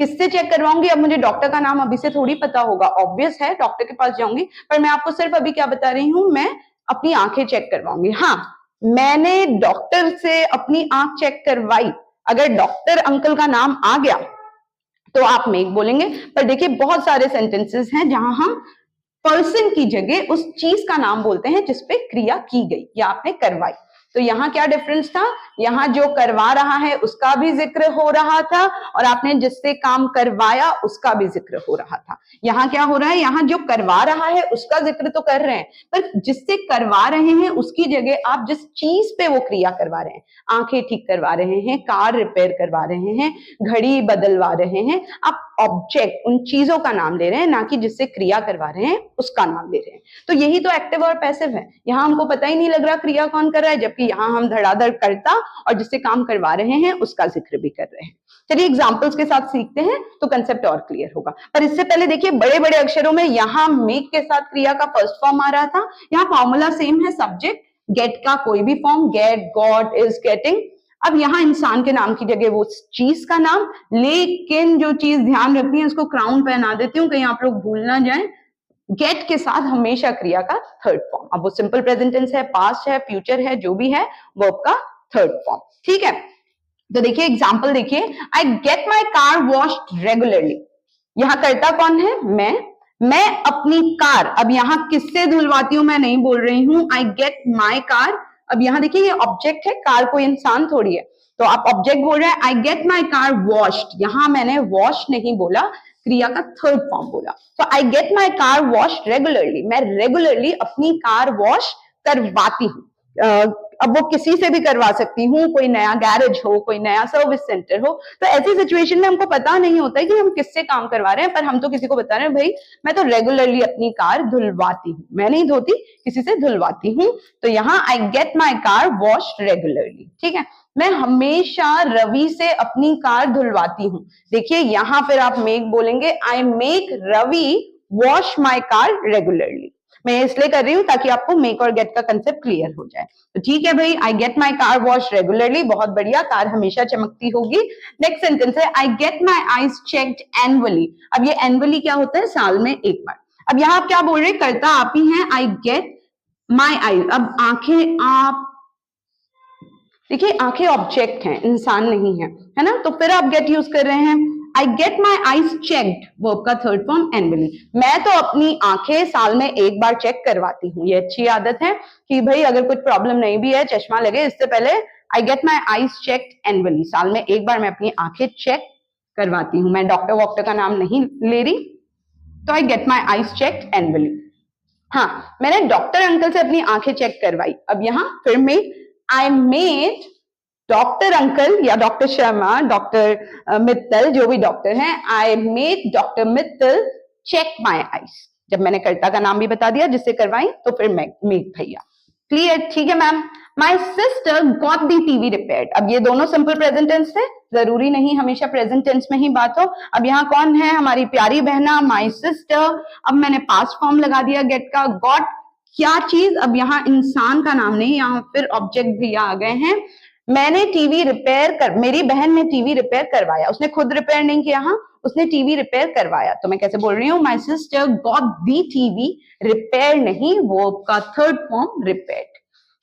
किससे चेक करवाऊंगी? अब मुझे डॉक्टर का नाम अभी से थोड़ी पता होगा, ऑब्वियस है डॉक्टर के पास जाऊंगी, पर मैं आपको सिर्फ अभी क्या बता रही हूं, मैं अपनी आंखें चेक करवाऊंगी। हाँ, मैंने डॉक्टर से अपनी आंख चेक करवाई, अगर डॉक्टर अंकल का नाम आ गया तो आप मेक बोलेंगे। पर देखिए बहुत सारे सेंटेंसेस हैं जहां हम पर्सन की जगह उस चीज का नाम बोलते हैं जिसपे क्रिया की गई या आपने करवाई। तो यहाँ क्या डिफरेंस था, यहाँ जो करवा रहा है उसका भी जिक्र हो रहा था, और आपने जिससे काम करवाया उसका भी जिक्र हो रहा था। यहाँ क्या हो रहा है, यहाँ जो करवा रहा है उसका जिक्र तो कर रहे हैं, पर जिससे करवा रहे हैं उसकी जगह आप जिस चीज पे वो क्रिया करवा रहे हैं, आंखें ठीक करवा रहे हैं, कार रिपेयर करवा रहे हैं, घड़ी बदलवा रहे हैं, आप ऑब्जेक्ट उन चीजों का नाम ले रहे हैं, ना कि जिससे क्रिया करवा रहे हैं उसका नाम ले रहे हैं। तो यही तो एक्टिव और पैसिव है। यहाँ हमको पता ही नहीं लग रहा क्रिया कौन कर रहा है, जबकि यहाँ हम धड़ाधड़ करता और जिससे काम करवा रहे हैं उसका जिक्र भी कर रहे हैं। चलिए एग्जाम्पल्स के साथ सीखते हैं तो कंसेप्ट और क्लियर होगा। पर इससे पहले देखिए, बड़े बड़े अक्षरों में यहाँ मेक के साथ क्रिया का फर्स्ट फॉर्म आ रहा था। यहाँ फॉर्मूला सेम है, सब्जेक्ट गेट का कोई भी form, get, got, is, getting. अब यहाँ इंसान के नाम की जगह वो चीज का नाम, लेकिन जो चीज ध्यान रखनी है उसको क्राउन पहना देती हूँ कहीं आप लोग भूल ना जाए। गेट के साथ हमेशा क्रिया का थर्ड फॉर्म, अब वो सिंपल प्रेजेंट टेंस है, पास्ट है, फ्यूचर है, जो भी है वर्ब का थर्ड फॉर्म। ठीक है, तो देखिए एग्जांपल देखिए, I get my car washed regularly. यहाँ करता कौन है, मैं अपनी कार, अब यहाँ किससे धुलवाती हूँ मैं नहीं बोल रही हूँ, आई गेट माई कार। अब यहाँ देखिए ये ऑब्जेक्ट है, कार कोई इंसान थोड़ी है, तो आप ऑब्जेक्ट बोल रहे हैं, I get my car washed. यहाँ मैंने वॉश नहीं बोला, क्रिया का थर्ड फॉर्म बोला। तो I get my car washed regularly, मैं रेगुलरली अपनी कार वॉश करवाती हूँ। अब वो किसी से भी करवा सकती हूँ, कोई नया गैरेज हो, कोई नया सर्विस सेंटर हो। तो ऐसी सिचुएशन में हमको पता नहीं होता है कि हम किससे काम करवा रहे हैं, पर हम तो किसी को बता रहे हैं भाई मैं तो रेगुलरली अपनी कार धुलवाती हूँ, मैं नहीं धोती, किसी से धुलवाती हूँ। तो यहाँ I get my car washed regularly. ठीक है, मैं हमेशा रवि से अपनी कार धुलवाती हूँ। देखिए यहाँ फिर आप मेक बोलेंगे, I make Ravi wash my car regularly. मैं इसलिए कर रही हूँ ताकि आपको मेक और गेट का कंसेप्ट क्लियर हो जाए। तो ठीक है भाई, I get my car wash regularly, बहुत बढ़िया, कार हमेशा चमकती होगी। नेक्स्ट सेंटेंस है I get my eyes checked annually. अब ये एनुअली क्या होता है, साल में एक बार। अब यहाँ आप क्या बोल रहे हैं, करता आप ही हैं, आई गेट माई आई। अब आंखें, आप देखिए आंखें ऑब्जेक्ट हैं, इंसान नहीं है ना, तो फिर आप गेट यूज कर रहे हैं। I get my eyes checked, verb का थर्ड फॉर्म एनुअली। मैं तो अपनी आंखें साल में एक बार चेक करवाती हूँ। ये अच्छी आदत है कि भाई अगर कुछ प्रॉब्लम नहीं भी है, चश्मा लगे, इससे पहले I get my eyes checked annually, साल में एक बार मैं अपनी आंखें चेक करवाती हूँ। मैं डॉक्टर वॉक्टर का नाम नहीं ले रही, तो I get my eyes checked annually. हाँ, मैंने डॉक्टर अंकल से अपनी आंखें चेक करवाई। अब यहाँ फिर में आई मेड डॉक्टर अंकल या डॉक्टर शर्मा, डॉक्टर मित्तल, जो भी डॉक्टर हैं, I made doctor Mittal check my eyes. जब मैंने कर्ता का नाम भी बता दिया जिससे करवाई, तो फिर मेड भैया। क्लियर? ठीक है ma'am. My sister got the TV repaired. अब ये दोनों सिंपल प्रेजेंट टेंस है, जरूरी नहीं हमेशा प्रेजेंट टेंस में ही बात हो। अब यहाँ कौन है, हमारी प्यारी बहना माई सिस्टर। अब मैंने पास्ट फॉर्म लगा दिया गेट का, गॉट क्या चीज, अब यहाँ इंसान का नाम नहीं, यहाँ फिर ऑब्जेक्ट भैया आ गए हैं। मैंने टीवी रिपेयर कर, मेरी बहन ने टीवी रिपेयर करवाया, उसने खुद रिपेयर नहीं किया, हाँ उसने टीवी रिपेयर करवाया। तो मैं कैसे बोल रही हूँ, my sister got the TV repair, नहीं, वो का थर्ड फॉर्म रिपेयर्ड।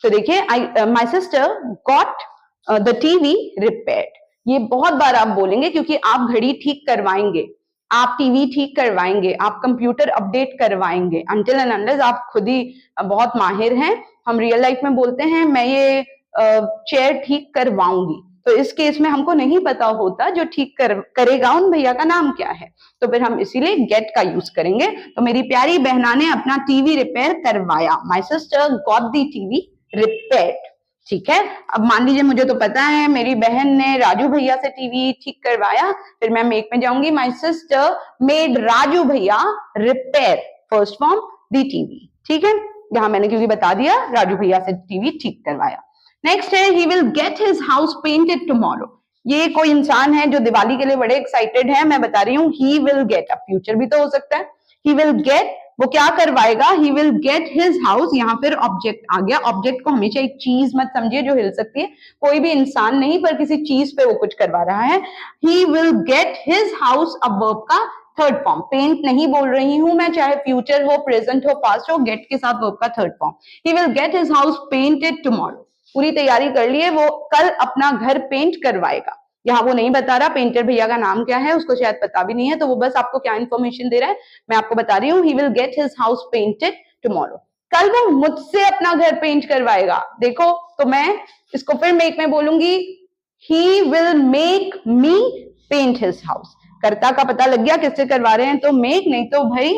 तो देखिए my sister got the TV repaired. ये बहुत बार आप बोलेंगे क्योंकि आप घड़ी ठीक करवाएंगे, आप टीवी ठीक करवाएंगे, आप कंप्यूटर अपडेट करवाएंगे। अनटिल एंड अनलेस आप खुद ही बहुत माहिर हैं, हम रियल लाइफ में बोलते हैं मैं ये चेयर ठीक करवाऊंगी, तो इस केस में हमको नहीं पता होता जो ठीक करेगा उन भैया का नाम क्या है, तो फिर हम इसीलिए गेट का यूज करेंगे। तो मेरी प्यारी बहना ने अपना टीवी रिपेयर करवाया, my sister got the TV repaired. ठीक है, अब मान लीजिए मुझे तो पता है मेरी बहन ने राजू भैया से टीवी ठीक करवाया, फिर मैं मेक में जाऊंगी, माई सिस्टर मेड राजू भैया रिपेयर, फर्स्ट फॉर्म दी टीवी। ठीक है, यहां मैंने क्योंकि बता दिया राजू भैया से टीवी ठीक करवाया। नेक्स्ट है he will get his house painted tomorrow. ये कोई इंसान है जो दिवाली के लिए बड़े एक्साइटेड है, मैं बता रही हूँ ही विल गेट, अब फ्यूचर भी तो हो सकता है। ही विल गेट, वो क्या करवाएगा, he will get his house, यहाँ फिर ऑब्जेक्ट आ गया। ऑब्जेक्ट को हमेशा एक चीज मत समझिए जो हिल सकती है, कोई भी इंसान नहीं पर किसी चीज पे वो कुछ करवा रहा है। He will get his house, अब वर्ब का थर्ड फॉर्म, पेंट नहीं बोल रही हूं मैं, चाहे फ्यूचर हो, प्रेजेंट हो, पास्ट हो, गेट के साथ वर्ब का third form. He will get his house painted tomorrow, पूरी तैयारी कर लिए, वो कल अपना घर पेंट करवाएगा। यहाँ वो नहीं बता रहा पेंटर भैया का नाम क्या है, उसको शायद पता भी नहीं है, तो वो बस आपको क्या इन्फॉर्मेशन दे रहा है, मैं आपको बता रही हूँ, he will get his house painted tomorrow. कल वो मुझसे अपना घर पेंट करवाएगा। देखो, तो मैं इसको फिर मेक में बोलूंगी, he will make me paint his house. कर्ता का पता लग गया किससे करवा रहे हैं, तो मेक, नहीं तो भाई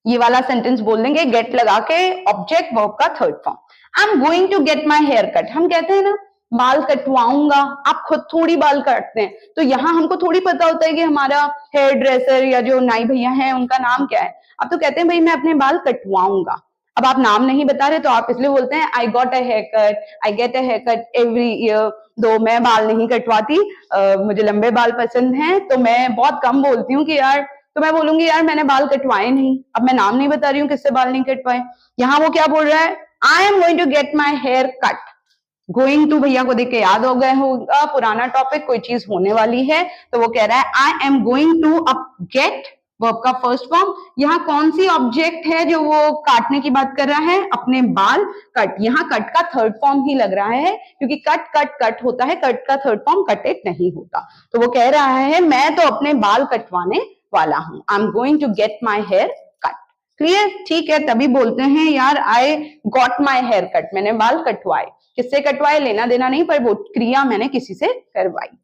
ये वाला सेंटेंस बोल देंगे गेट लगा के, ऑब्जेक्ट वर्ब का third form. I am going to get my hair cut, हम कहते हैं ना बाल कटवाऊंगा, आप खुद थोड़ी बाल काटते हैं, तो यहाँ हमको थोड़ी पता होता है कि हमारा हेयर ड्रेसर या जो नाई भैया हैं उनका नाम क्या है। आप तो कहते हैं भाई मैं अपने बाल कटवाऊंगा, अब आप नाम नहीं बता रहे तो आप इसलिए बोलते हैं I got a hair cut, I get a hair cut every year. दो मैं बाल नहीं कटवाती, मुझे लंबे बाल पसंद हैं, तो मैं बहुत कम बोलती हूँ कि यार, तो मैं बोलूंगी यार मैंने बाल कटवाए नहीं। अब मैं नाम नहीं बता रही हूँ किससे बाल नहीं कटवाए। यहाँ वो क्या बोल रहा है, I am going to get my hair cut. Going to भैया को देख के याद हो गए होगा, पुराना टॉपिक, कोई चीज होने वाली है, तो वो कह रहा है I am going to up get, verb का फर्स्ट फॉर्म। यहाँ कौन सी ऑब्जेक्ट है जो वो काटने की बात कर रहा है, अपने बाल कट। यहाँ कट का थर्ड फॉर्म ही लग रहा है क्योंकि कट कट कट होता है, कट का थर्ड फॉर्म कटेड नहीं होता। तो वो कह रहा है मैं तो अपने बाल कटवाने वाला हूं, I am going to get my hair cut. Clear? ठीक है, तभी बोलते हैं यार I got my hair cut, मैंने बाल कटवाए। किससे कटवाए, लेना देना नहीं, पर वो क्रिया मैंने किसी से करवाई।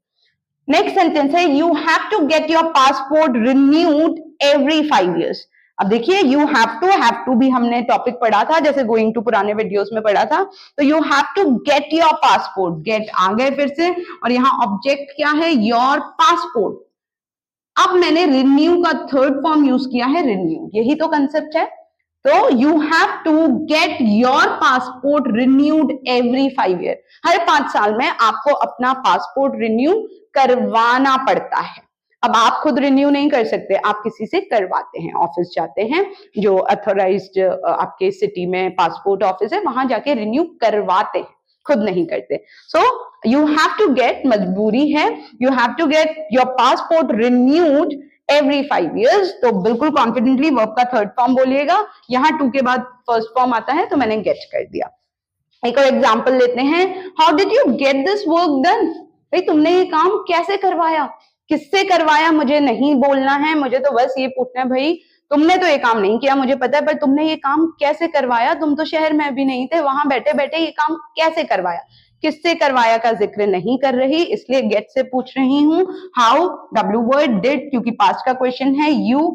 नेक्स्ट सेंटेंस है you have to get your passport renewed every 5 years। अब देखिए यू हैव टू भी हमने टॉपिक पढ़ा था, जैसे गोइंग टू पुराने वीडियोस में पढ़ा था। तो you have to get your passport, get आ गए फिर से, और यहाँ ऑब्जेक्ट क्या है, योर पासपोर्ट। अब मैंने रिन्यू का थर्ड फॉर्म यूज किया है, रिन्यू, यही तो कंसेप्ट है। तो you have to get your passport renewed every 5 years, हर 5 साल में आपको अपना पासपोर्ट रिन्यू करवाना पड़ता है। अब आप खुद रिन्यू नहीं कर सकते, आप किसी से करवाते हैं, ऑफिस जाते हैं, जो अथोराइज्ड आपके सिटी में पासपोर्ट ऑफिस है, वहां जाके रिन्यू करवाते हैं, खुद नहीं करते। So you have to get, मजबूरी है, you have to get your passport renewed every 5 years। तो बिल्कुल कॉन्फिडेंटली वर्ब का थर्ड फॉर्म बोलिएगा। यहाँ टू के बाद फर्स्ट फॉर्म आता है, तो मैंने गेट कर दिया। एक और एग्जाम्पल लेते हैं, how did you get this work done? भाई तुमने ये काम कैसे करवाया, किससे करवाया, मुझे नहीं बोलना है, मुझे तो बस ये पूछना है, भाई तुमने तो ये काम नहीं किया मुझे पता है, पर तुमने ये काम कैसे करवाया? तुम तो शहर में भी नहीं थे, वहां बैठे बैठे ये काम कैसे करवाया? किससे करवाया का जिक्र नहीं कर रही, इसलिए गेट से पूछ रही हूँ। हाउ, डब्ल्यू वर्ड, डिड, क्योंकि पास्ट का क्वेश्चन है, यू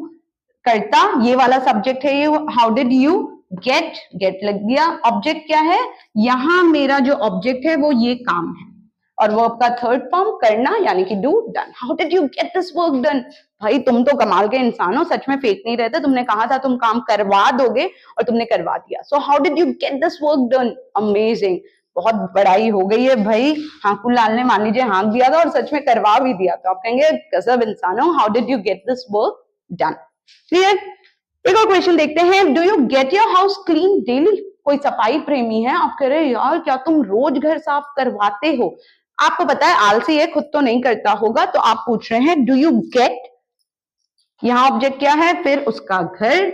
करता, ये वाला सब्जेक्ट है, ये how did you get, get लग गया। ऑब्जेक्ट क्या है, यहां मेरा जो ऑब्जेक्ट है वो ये काम है, और वर्ब का थर्ड फॉर्म करना, यानी कि do, done. How did you get this work done? भाई तुम तो कमाल के इंसान हो, सच में फेक नहीं रहते, तुमने कहा था तुम काम करवा दोगे और तुमने करवा दिया। So how did you get this work done? Amazing, बहुत बड़ाई हो गई है भाई। हाकुल लाल ने मान लीजिए हाँक दिया था और सच में करवा भी दिया, तो आप कहेंगे गजब इंसान हो। How did you get this work done? Clear? एक और क्वेश्चन देखते हैं, do you get your house clean daily? कोई सफाई प्रेमी है, आप कह रहे हैं यार क्या तुम रोज घर साफ करवाते हो? आपको पता है आलसी है, खुद तो नहीं करता होगा, तो आप पूछ रहे हैं डू यू गेट, यहां ऑब्जेक्ट क्या है, फिर उसका घर,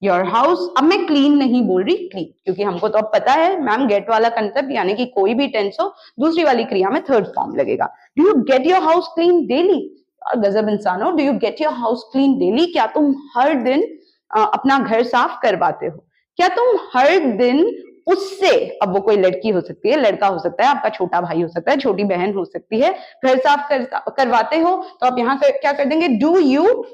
योर हाउस। अब मैं क्लीन नहीं बोल रही, क्लीन, क्योंकि हमको तो अब पता है मैम गेट वाला कंसेप्ट, यानी कि कोई भी टेंस हो दूसरी वाली क्रिया में थर्ड फॉर्म लगेगा। Do you get your house clean daily? गजब इंसान हो, do you get your house clean daily? क्या तुम हर दिन अपना घर साफ करवाते हो? क्या तुम हर दिन उससे, अब वो कोई लड़की हो सकती है, लड़का हो सकता है, आपका छोटा भाई हो सकता है, छोटी बहन हो सकती है, घर साफ करवाते हो? तो आप यहाँ क्या कर देंगे, डू यू,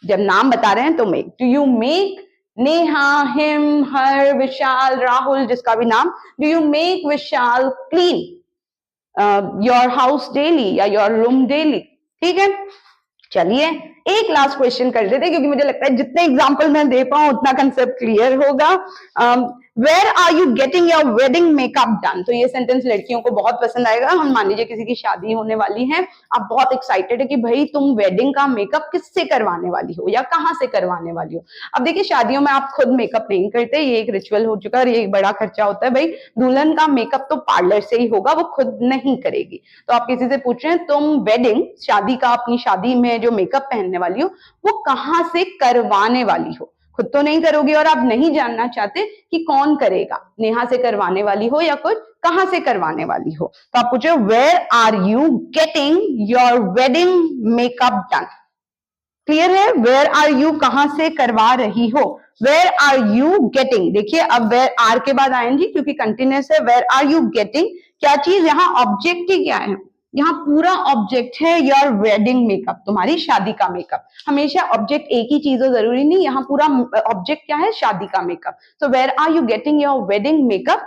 जब नाम बता रहे हैं तो make, do you make Neha, him, her, Vishal, Rahul, जिसका भी नाम, do you make Vishal clean your house daily या योर रूम डेली? ठीक है, चलिए एक लास्ट क्वेश्चन कर देते, क्योंकि मुझे लगता है जितने एग्जाम्पल मैं दे पाऊं उतना कंसेप्ट क्लियर होगा। Where are you getting your wedding makeup done? तो ये सेंटेंस लड़कियों को बहुत पसंद आएगा। हम मान लीजिए किसी की शादी होने वाली है, आप बहुत एक्साइटेड है कि भाई तुम वेडिंग का मेकअप किससे करवाने वाली हो या कहाँ से करवाने वाली हो। अब देखिए शादियों में आप खुद मेकअप नहीं करते, ये एक रिचुअल हो चुका है और ये एक बड़ा खर्चा होता है। भाई दुल्हन का मेकअप तो पार्लर से ही होगा, वो खुद नहीं करेगी। तो आप किसी से पूछ रहे हैं तुम वेडिंग, शादी का, अपनी शादी में जो मेकअप पहनने वाली हो वो कहाँ से करवाने वाली हो? खुद तो नहीं करोगी और आप नहीं जानना चाहते कि कौन करेगा, नेहा से करवाने वाली हो या कुछ कहां से करवाने वाली हो। तो आप पूछो where are you getting your wedding makeup done? Clear है? वेयर आर यू कहां से करवा रही हो, वेयर आर यू गेटिंग। देखिए अब वेयर आर के बाद आएंगी क्योंकि कंटिन्यूस है। वेयर आर यू गेटिंग क्या चीज, यहाँ ऑब्जेक्ट ही क्या है, यहाँ पूरा ऑब्जेक्ट है योर वेडिंग मेकअप, तुम्हारी शादी का मेकअप। हमेशा ऑब्जेक्ट एक ही चीज हो जरूरी नहीं, यहाँ पूरा ऑब्जेक्ट क्या है, शादी का मेकअप। तो where are you getting your wedding makeup,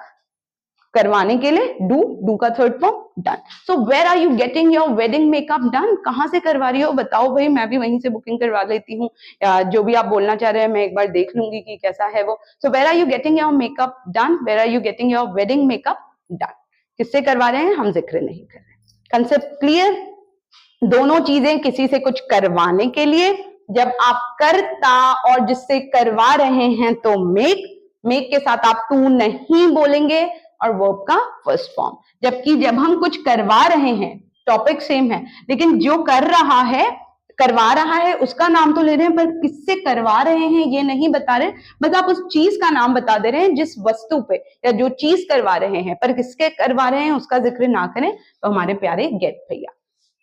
करवाने के लिए डू का third form done. So where are you getting your wedding makeup done? कहां से करवा रही हो बताओ भाई, मैं भी वहीं से बुकिंग करवा लेती हूँ, जो भी आप बोलना चाह रहे हैं मैं एक बार देख लूंगी कि कैसा है वो। So where are you getting your makeup done, where are you getting your wedding makeup done. किससे करवा रहे हैं हम जिक्र नहीं कर रहे। Concept clear? दोनों चीजें किसी से कुछ करवाने के लिए, जब आप करता और जिससे करवा रहे हैं तो मेक, मेक के साथ आप टू नहीं बोलेंगे और वर्ब का फर्स्ट फॉर्म। जबकि जब हम कुछ करवा रहे हैं, टॉपिक सेम है लेकिन जो कर रहा है, करवा रहा है उसका नाम तो ले रहे हैं पर किससे करवा रहे हैं ये नहीं बता रहे, बस आप उस चीज का नाम बता दे रहे हैं जिस वस्तु पे या जो चीज करवा रहे हैं, पर किसके करवा रहे हैं उसका जिक्र ना करें तो हमारे प्यारे गेट भैया।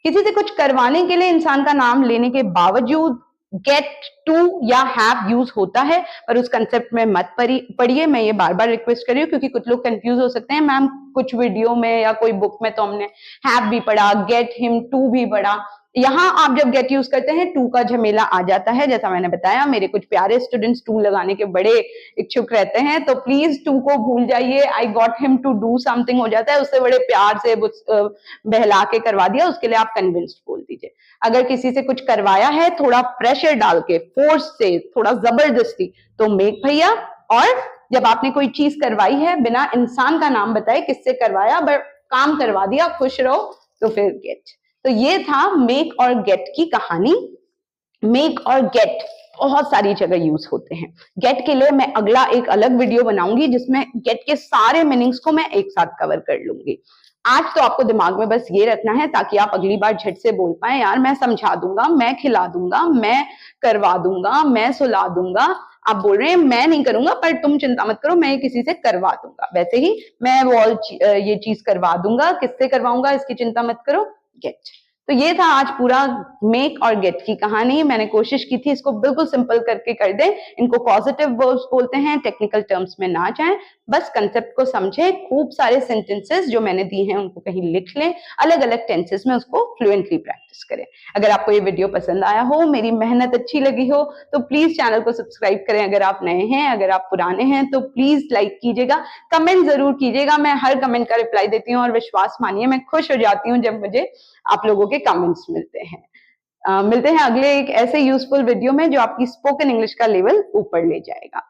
किसी से कुछ करवाने के लिए इंसान का नाम लेने के बावजूद गेट, टू या हैव यूज होता है, पर उस कंसेप्ट में मत पढ़िए, मैं ये बार बार रिक्वेस्ट कर रही हूँ क्योंकि कुछ लोग कंफ्यूज हो सकते हैं। मैम कुछ वीडियो में या कोई बुक में तो हमने हैव भी पढ़ा, गेट हिम टू भी पढ़ा, यहाँ आप जब गेट यूज करते हैं टू का झमेला आ जाता है। जैसा मैंने बताया मेरे कुछ प्यारे स्टूडेंट्स टू लगाने के बड़े इच्छुक रहते हैं, तो प्लीज टू को भूल जाइए। I got him to do something हो जाता है, उससे बड़े प्यार से बहला के करवा दिया, उसके लिए आप कन्विंस्ड बोल दीजिए। अगर किसी से कुछ करवाया है थोड़ा प्रेशर डाल के, फोर्स से, थोड़ा जबरदस्ती, तो मेक भैया। और जब आपने कोई चीज करवाई है बिना इंसान का नाम बताए किससे करवाया, बट काम करवा दिया, खुश रहो, तो फिर गेट। तो ये था मेक और गेट की कहानी। मेक और गेट बहुत सारी जगह यूज होते हैं। गेट के लिए मैं अगला एक अलग वीडियो बनाऊंगी जिसमें गेट के सारे मीनिंग्स को मैं एक साथ कवर कर लूंगी। आज तो आपको दिमाग में बस ये रखना है ताकि आप अगली बार झट से बोल पाए, यार मैं समझा दूंगा, मैं खिला दूंगा, मैं करवा दूंगा, मैं सुला दूंगा। आप बोल रहे हैं मैं नहीं करूंगा पर तुम चिंता मत करो, मैं किसी से करवा दूंगा। वैसे ही मैं ये चीज करवा दूंगा। किससे करवाऊंगा इसकी चिंता मत करो, गेट। तो ये था आज पूरा मेक और गेट की कहानी। मैंने कोशिश की थी इसको बिल्कुल सिंपल करके कर दें। इनको पॉजिटिव वर्ब्स बोलते हैं, टेक्निकल टर्म्स में ना जाएं, बस कंसेप्ट को समझें। खूब सारे सेंटेंसेस जो मैंने दिए हैं उनको कहीं लिख लें, अलग अलग टेंसेस में उसको फ्लुएंटली प्रैक्टिस करें। अगर आपको ये वीडियो पसंद आया हो, मेरी मेहनत अच्छी लगी हो, तो प्लीज चैनल को सब्सक्राइब करें अगर आप नए हैं। अगर आप पुराने हैं तो प्लीज लाइक कीजिएगा, कमेंट जरूर कीजिएगा। मैं हर कमेंट का रिप्लाई देती हूँ और विश्वास मानिए मैं खुश हो जाती हूँ जब मुझे आप लोगों के कमेंट्स मिलते हैं। मिलते हैं अगले एक ऐसे यूजफुल वीडियो में जो आपकी स्पोकन इंग्लिश का लेवल ऊपर ले जाएगा।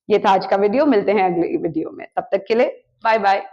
ये था आज का वीडियो, मिलते हैं अगले वीडियो में। तब तक के लिए बाय बाय।